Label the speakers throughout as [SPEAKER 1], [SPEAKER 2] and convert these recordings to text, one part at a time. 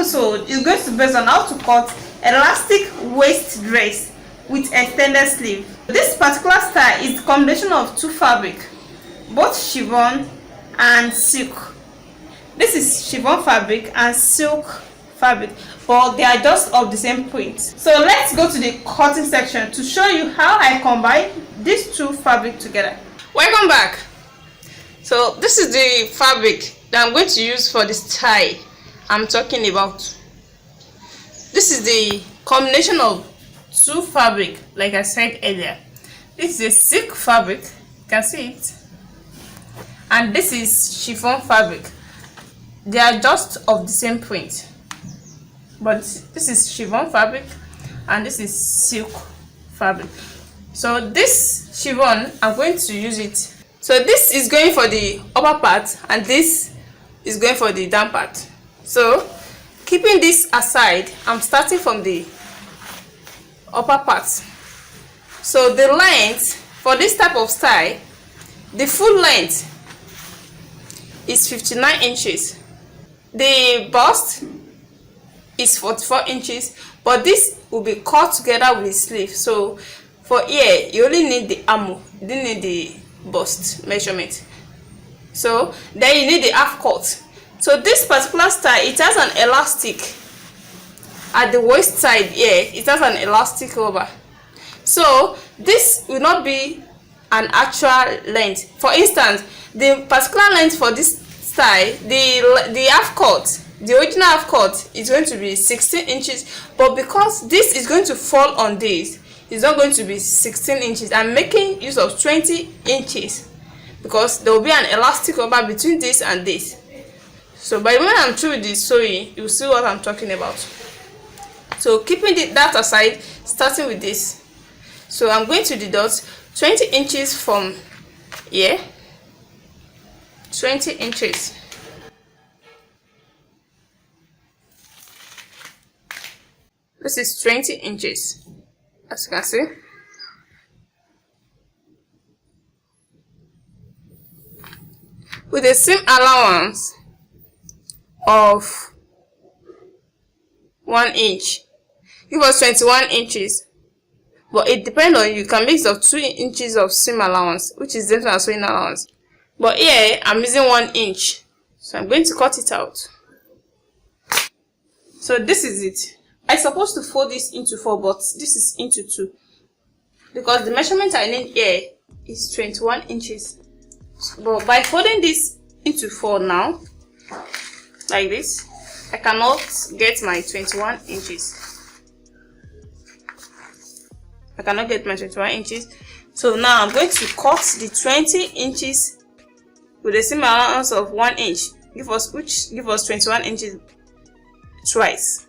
[SPEAKER 1] episode is going to be based on how to cut elastic waist dress with extended sleeve. This particular style is a combination of two fabric, both chiffon and silk. This is chiffon fabric and silk fabric, but they are just of the same print. So let's go to the cutting section to show you how I combine these two fabric together. Welcome back. So this is the fabric that I'm going to use for the style I'm talking about. This is the combination of two fabric, like I said earlier. This is a silk fabric, you can see it, and this is chiffon fabric. They are just of the same print, but this is chiffon fabric and this is silk fabric. So this chiffon, I'm going to use it. So this is going for the upper part and this is going for the down part. So keeping this aside, I'm starting from the upper part. So the length for this type of style, the full length is 59 inches. The bust is 44 inches, but this will be cut together with the sleeve. So for here, you only need the armor, you don't need the bust measurement. So then you need the half cut. So this particular style, it has an elastic at the waist side here. It has an elastic over. So this will not be an actual length. For instance, the particular length for this style, the half cut, the original half cut is going to be 16 inches, but because this is going to fall on this, it's not going to be 16 inches. I'm making use of 20 inches because there will be an elastic over between this and this. So by the time I'm through with the sewing, you'll see what I'm talking about. So keeping that aside, starting with this. So I'm going to deduct 20 inches from here. 20 inches. This is 20 inches, as you can see. With a seam allowance of 1 inch, it was 21 inches, but it depends on you. You can mix of 2 inches of seam allowance, which is different than sewing allowance. But here I'm using 1 inch, so I'm going to cut it out. So this is it. I'm supposed to fold this into 4, but this is into 2 because the measurement I need here is 21 inches. But by folding this into 4 now, like this, I cannot get my 21 inches. I cannot get my 21 inches. So now I'm going to cut the 20 inches with a seam allowance of 1 inch, which give us 21 inches twice.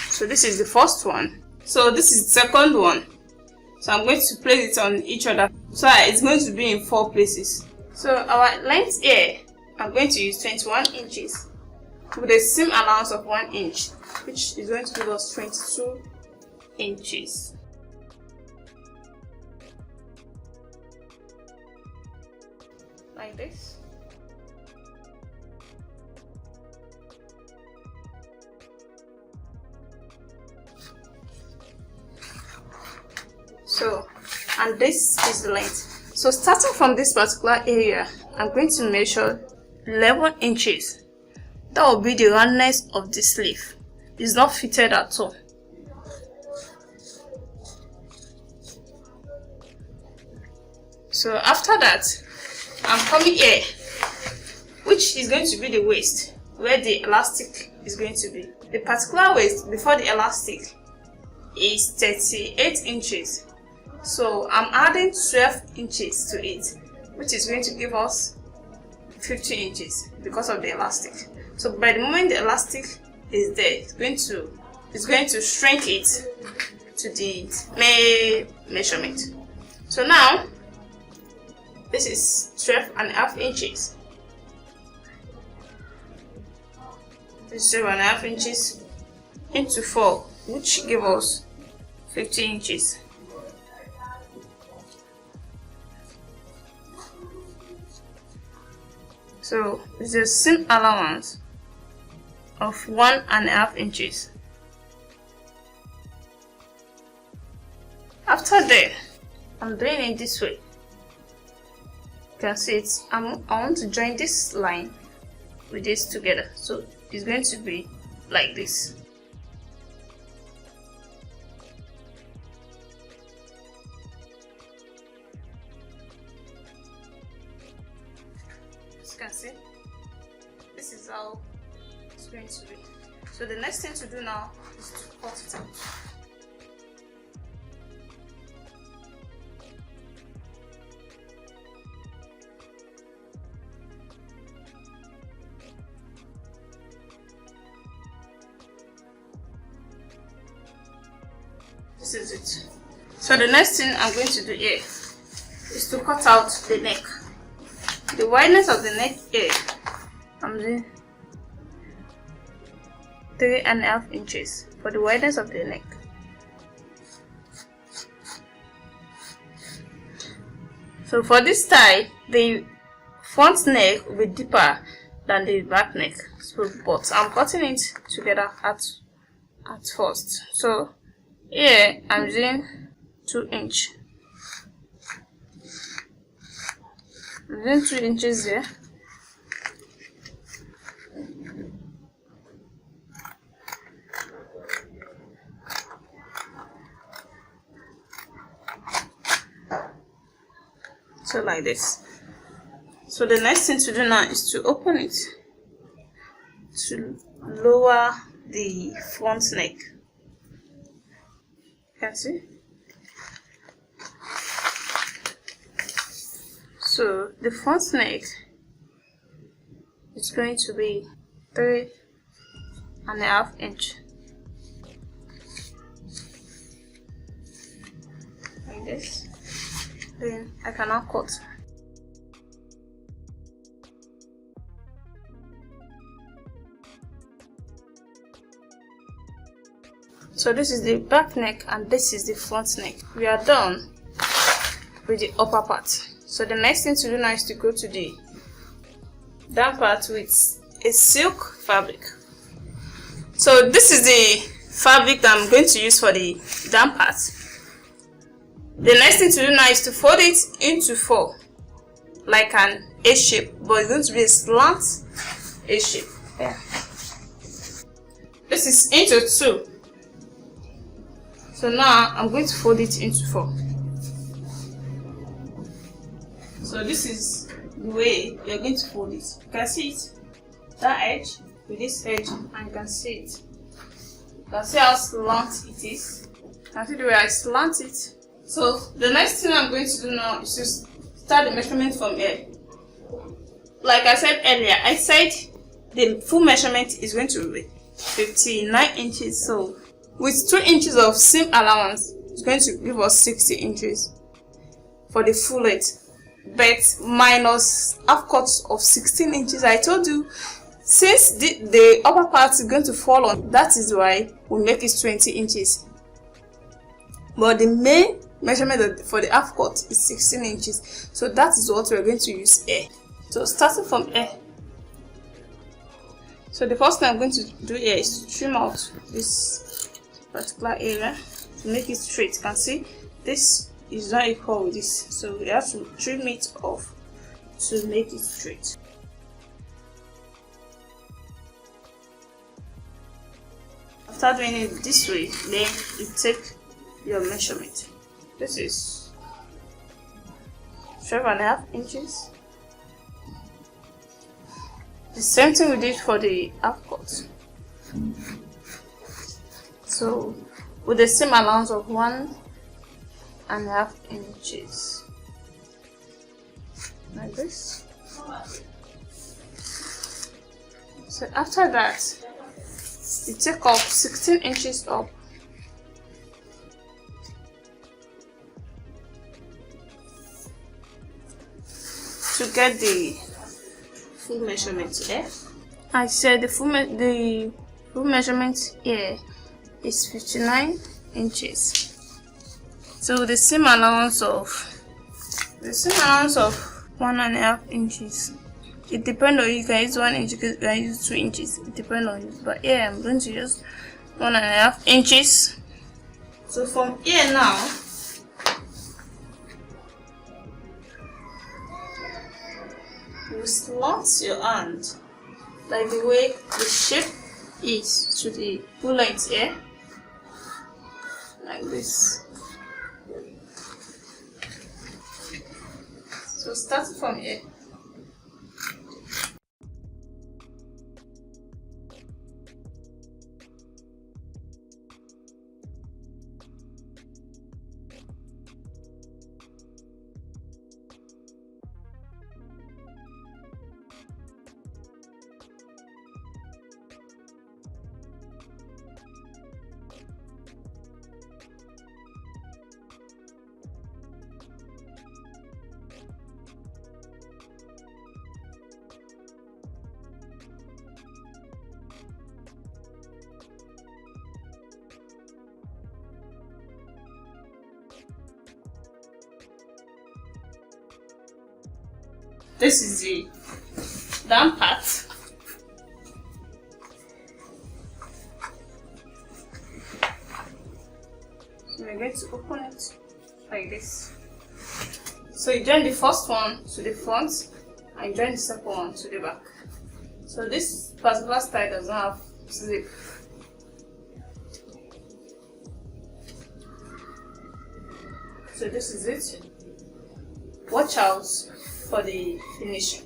[SPEAKER 1] So this is the first one. So this is the second one. So I'm going to place it on each other. So it's going to be in 4 places. So our length here, I'm going to use 21 inches with a seam allowance of 1 inch, which is going to give us 22 inches. Like this. So, and this is the length. So starting from this particular area, I'm going to measure 11 inches. That will be the roundness of the sleeve. It's not fitted at all. So after that, I'm coming here, which is going to be the waist, where the elastic is going to be. The particular waist before the elastic is 38 inches. So I'm adding 12 inches to it, which is going to give us 50 inches because of the elastic. So by the moment the elastic is there, it's going to shrink it to the measurement. So now this is 12.5 inches. This is 12.5 inches into 4, which gives us 50 inches. So this is seam allowance of 1.5 inches. After that, I'm doing it this way. You can see it. I want to join this line with this together, so it's going to be like this. As you can see, this is how it's going to be. So the next thing to do now is to cut it out. This is it. So the next thing I'm going to do here is to cut out the neck. The wideness of the neck here, I'm doing 3.5 inches for the wideness of the neck. So for this tie, the front neck will be deeper than the back neck. So, but I'm cutting it together at first. So here I'm doing 2 inch. I'm doing 2 inches here. So like this. So the next thing to do now is to open it to lower the front neck. You can see. So the front neck is going to be 3.5 inch. Like this. Then I can now cut. So this is the back neck and this is the front neck. We are done with the upper part. So the next thing to do now is to go to the down part with a silk fabric. So this is the fabric that I'm going to use for the down part. The next thing to do now is to fold it into 4, like an A shape, but it's going to be a slant A shape. Yeah. This is into 2. So now I'm going to fold it into 4. So this is the way you're going to fold it. You can see it, that edge with this edge, and you can see it. You can see how slant it is. You can see the way I slant it. So the next thing I'm going to do now is to start the measurement from here. Like I said earlier, I said the full measurement is going to be 59 inches. So with 2 inches of seam allowance, it's going to give us 60 inches for the full length. But minus half cut of 16 inches, I told you, since the upper part is going to fall on, that is why we make it 20 inches. But the main measurement for the half cut is 16 inches. So that is what we're going to use here. So starting from here. So the first thing I'm going to do here is to trim out this particular area to make it straight. You can see this is not equal with this, so we have to trim it off to make it straight. After doing it this way, then you take your measurement. This is 12.5 inches. The same thing we did for the half cut. So with the same allowance of 1.5 inches, like this. So after that, you take off 16 inches up. To get the full measurement here. I said the full measurement here is 59 inches. So the same allowance of 1.5 inches. It depends on you. You can use 1 inch, you can use 2 inches. It depends on you. But here I'm going to use 1.5 inches. So from here now, you slant your hand like the way the shape is to the bullet here, like this. So start from here. This is the down part. So we're going to open it like this. So you join the first one to the front and join the second one to the back. So this particular style does not have zip. So this is it. Watch out for the finishing.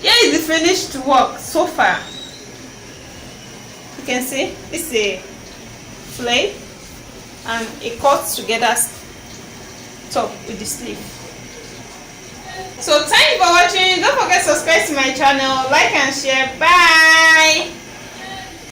[SPEAKER 1] Here is the finished work so far. You can see it's a flare and a cut together top with the sleeve. So thank you for watching. Don't forget to subscribe to my channel, like and share. Bye.